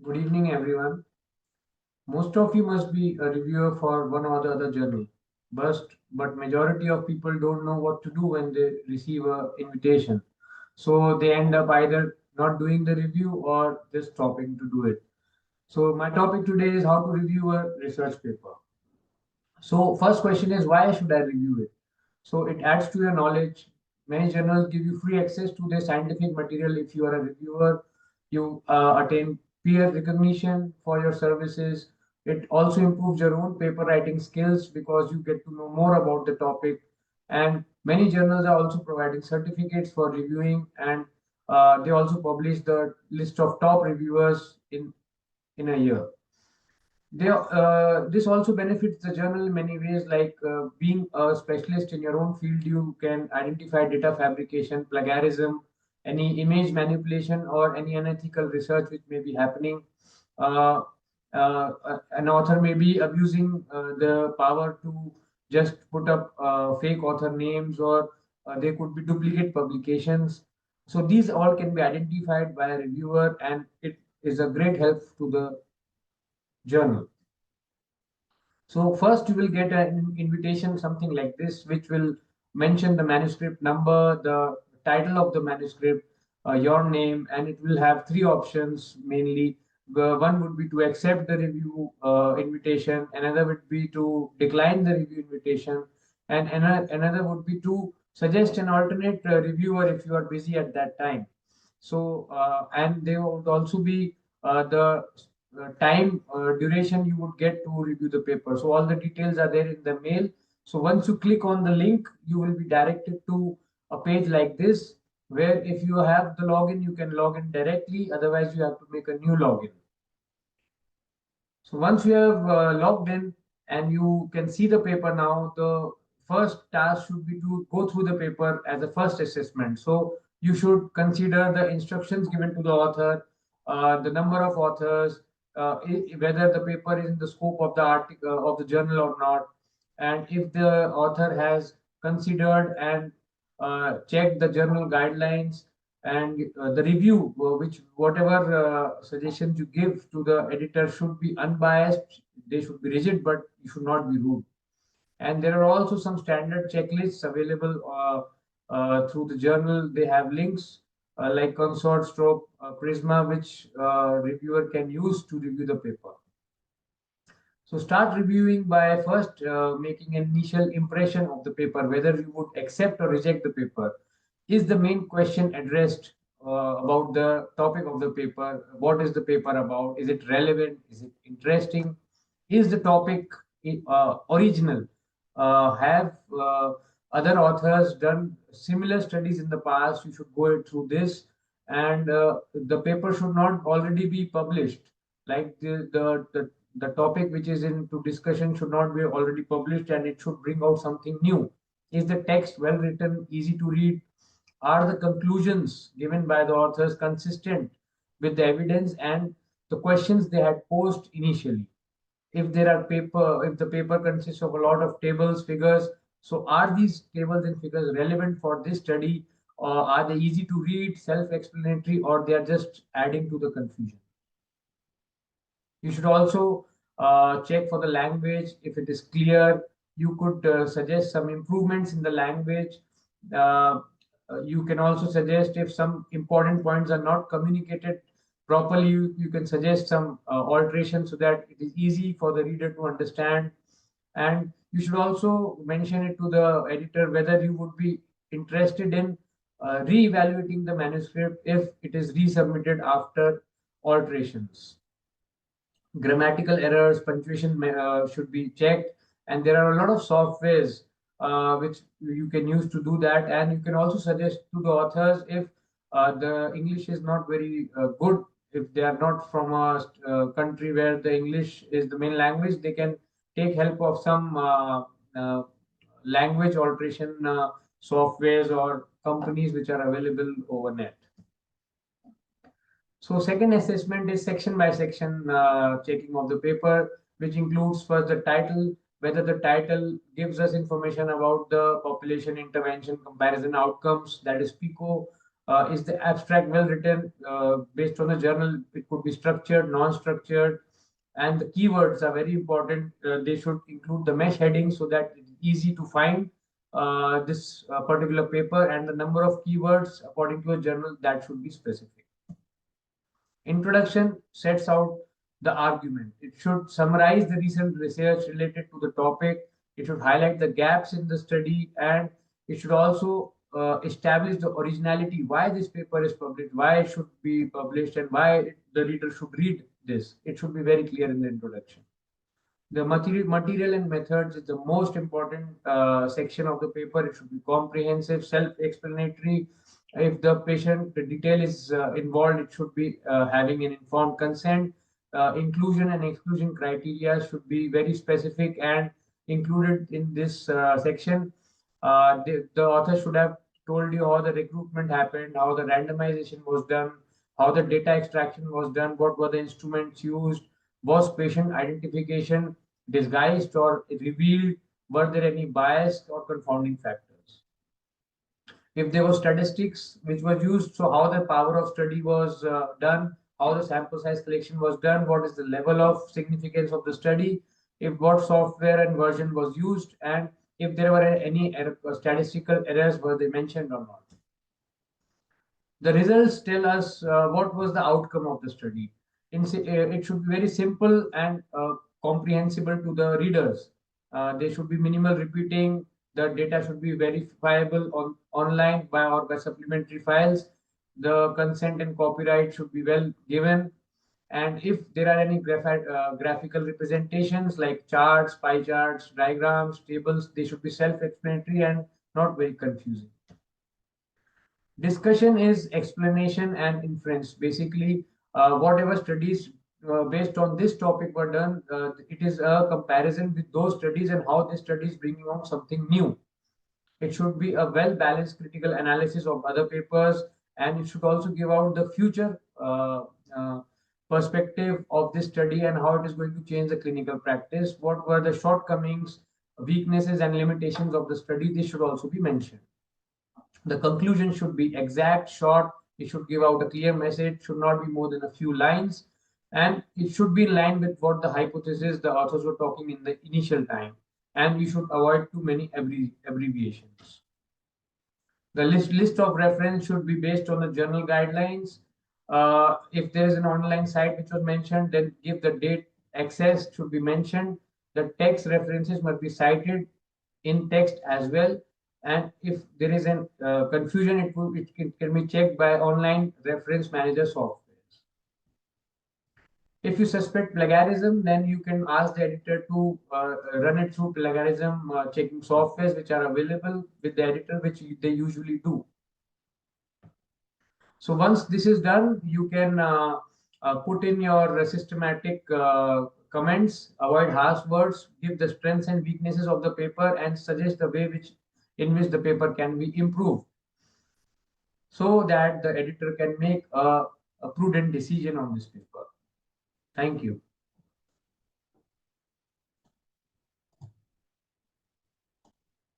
Good evening, everyone. Most of you must be a reviewer for one or the other journal, but majority of people don't know what to do when they receive a invitation. So they end up either not doing the review or just stopping to do it. So my topic today is how to review a research paper. So first question is why should I review it? So it adds to your knowledge. Many journals give you free access to their scientific material. If you are a reviewer, you attain peer recognition for your services. It also improves your own paper writing skills because you get to know more about the topic. And many journals are also providing certificates for reviewing, and they also publish the list of top reviewers in a year. This also benefits the journal in many ways, like being a specialist in your own field, you can identify data fabrication, plagiarism, any image manipulation, or any unethical research which may be happening. Uh, an author may be abusing the power to just put up fake author names, or there could be duplicate publications. So these all can be identified by a reviewer, and it is a great help to the journal. So first you will get an invitation, something like this, which will mention the manuscript number, the title of the manuscript, your name, and it will have three options mainly. One would be to accept the review invitation, another would be to decline the review invitation, and another would be to suggest an alternate reviewer if you are busy at that time. So, and there would also be the time duration you would get to review the paper. So all the details are there in the mail. So once you click on the link, you will be directed to a page like this, where if you have the login, you can log in directly. Otherwise, you have to make a new login. So once you have logged in and you can see the paper now, the first task should be to go through the paper as a first assessment. So you should consider the instructions given to the author, the number of authors, whether the paper is in the scope of the article of the journal or not, and if the author has considered and checked the journal guidelines, and the review, which whatever suggestions you give to the editor should be unbiased. They should be rigid, but you should not be rude. And there are also some standard checklists available through the journal. They have links like consort stroke prisma, which reviewer can use to review the paper. So start reviewing by first making an initial impression of the paper, whether you would accept or reject the paper. Is the main question addressed about the topic of the paper? What is the paper about? Is it relevant? Is it interesting? Is the topic original? Have other authors done similar studies in the past? You should go through this, and the paper should not already be published. Like the topic which is into discussion should not be already published, and it should bring out something new. Is the text well written, easy to read? Are the conclusions given by the authors consistent with the evidence and the questions they had posed initially? If the paper consists of a lot of tables, figures, so are these tables and figures relevant for this study, or are they easy to read, self-explanatory, or they are just adding to the confusion? You should also check for the language. If it is clear, you could suggest some improvements in the language. Uh, you can also suggest if some important points are not communicated properly, you can suggest some alterations so that it is easy for the reader to understand. And you should also mention it to the editor whether you would be interested in re-evaluating the manuscript if it is resubmitted after alterations. Grammatical errors, punctuation should be checked, and there are a lot of softwares which you can use to do that. And you can also suggest to the authors if the English is not very good, if they are not from a country where the English is the main language, they can take help of some language alteration softwares or companies which are available over net. So second assessment is section by section checking of the paper, which includes first the title, whether the title gives us information about the population intervention comparison outcomes, that is PICO. Is the abstract well written? Based on the journal, it could be structured, non-structured, and the keywords are very important. They should include the mesh heading so that it's easy to find this particular paper, and the number of keywords according to a journal that should be specific. Introduction sets out the argument. It should summarize the recent research related to the topic. It should highlight the gaps in the study, and it should also establish the originality, why this paper is published, why it should be published, and why the reader should read this. It should be very clear in the introduction. The material and methods is the most important section of the paper. It should be comprehensive, self-explanatory. If the patient the detail is involved, it should be having an informed consent. Inclusion and exclusion criteria should be very specific and included in this section. The author should have told you how the recruitment happened, how the randomization was done, how the data extraction was done, what were the instruments used, was patient identification disguised or revealed, were there any bias or confounding factors. If there was statistics which was used, so how the power of study was done, how the sample size collection was done, what is the level of significance of the study, if what software and version was used, and if there were any statistical errors, were they mentioned or not. The results tell us what was the outcome of the study. It should be very simple and comprehensible to the readers. There should be minimal repeating. The data should be verifiable online by supplementary files. The consent and copyright should be well given. And if there are any graphical representations like charts, pie charts, diagrams, tables, they should be self-explanatory and not very confusing. Discussion is explanation and inference. Basically, whatever studies based on this topic were done, it is a comparison with those studies and how this study is bringing out something new. It should be a well-balanced critical analysis of other papers, and it should also give out the future perspective of this study and how it is going to change the clinical practice. What were the shortcomings, weaknesses, and limitations of the study? This should also be mentioned. The conclusion should be exact, short. It should give out a clear message, should not be more than a few lines, and it should be in line with what the hypothesis the authors were talking in the initial time. And you should avoid too many abbreviations. The list of reference should be based on the journal guidelines. If there is an online site which was mentioned, then give the date access should be mentioned. The text references must be cited in text as well. And if there is a confusion, it can be checked by online reference manager software. If you suspect plagiarism, then you can ask the editor to run it through plagiarism checking softwares which are available with the editor, which they usually do. So once this is done, you can put in your systematic comments, avoid harsh words, give the strengths and weaknesses of the paper, and suggest the way in which the paper can be improved, so that the editor can make a prudent decision on this paper. Thank you.